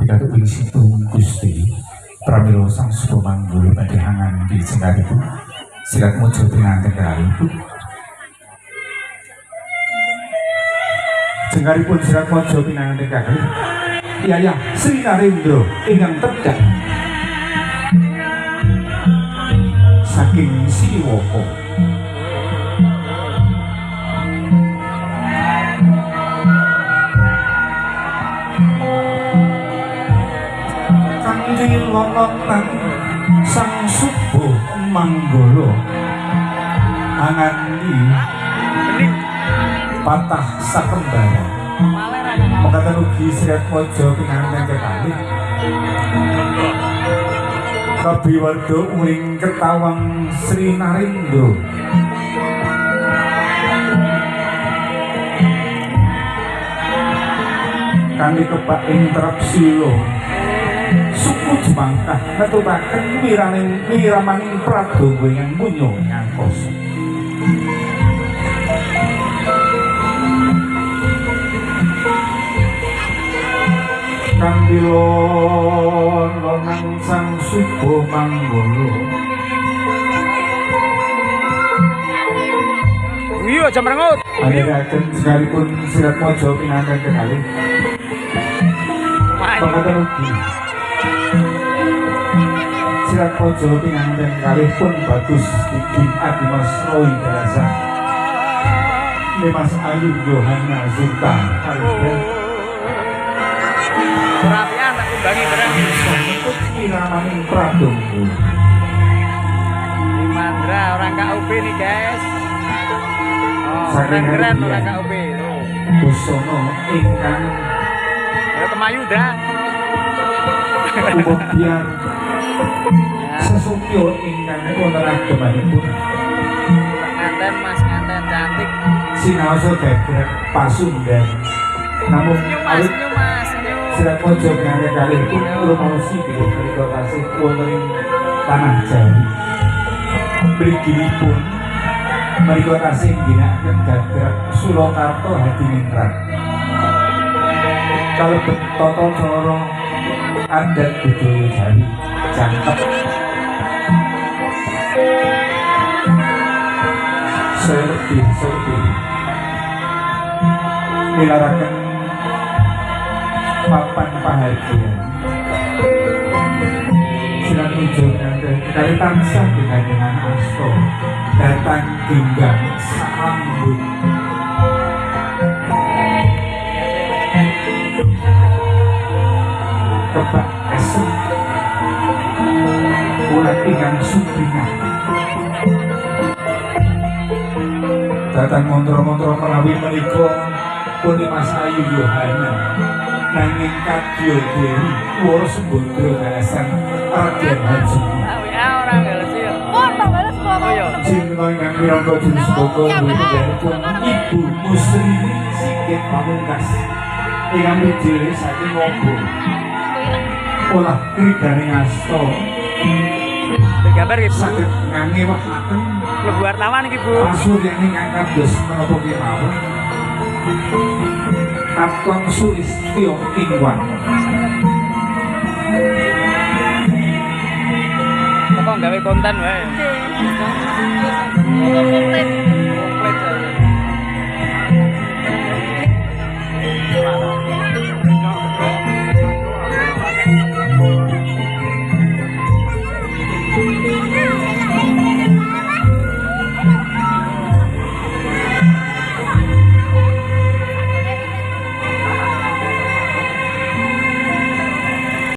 Pitatuk ing situ Gusti pramila sang Supamanggala badhe hangan di cengaripun sirat mojo pinanten kalipun. Cengaripun sirat mojo pinanten kalih. Iya Sri Narendra ingkang tedhak saking Siwaka. Lonotan sang Supamanggala angandi patah sakembara mekaten ugi sirat mojo pinanten kekalih kabiwarda uring ketawang Sri Narendra kanthi kebak ing Trapsila suku Jemangkah ngetutaken wiramaning Pradowo yang punya nyangkos kanthi lonang sang Supamanggala. Iya jam rengut. Andhekaken sekalipun sirat mojo pinanten kekalih. Pengatan ugi sirat mojo pinanten kalih pun bagus iki Adimas Roy Dalasan Mas Ayu Yohana Zulta Albert Rapian tak kumbangi barang untuk iramaning Pradowo Mandra orang KUB nih guys. Oh, keren orang KUB tuh. Busana ingkang Ya Temayuda. Kemudian sesupyo ingkang wonten agemanipun Nganten Mas nganten cantik. sinaosa dadak pasundan namun awit sirat mojo pinanten kalih pun rumaosi bilih menika tasih wonten ing tanah Jawi mliginipun menika tasih ginakaken gagrag Surakarta Hadiningrat kalebet tata cara adat budaya Jawi jangkep selebih nilaraken papan pahargyan sirat mojo pinanten kalih tansah dengan asta datang tinggal sambut kebak esem ulat ingkang supringan datang montro-montro menawi menika puni Mas Ayu Yohana nanging kadya dewi wara sembodra dalasan Raden Haji orang enggak sih. Oh iya. cinta ingkang mirangka jenis boko pun Ibu Musrini Sigit Pamungkas ingkang midhile saking Ngobong olah kridane asta Gambar gitu. saged ngangewahaken Lebu wartawan iki, Bu. pasuryan ingkang kados menapa kemawon Katon Sulistyo Tingwan Apa gawe konten wae. Komplit.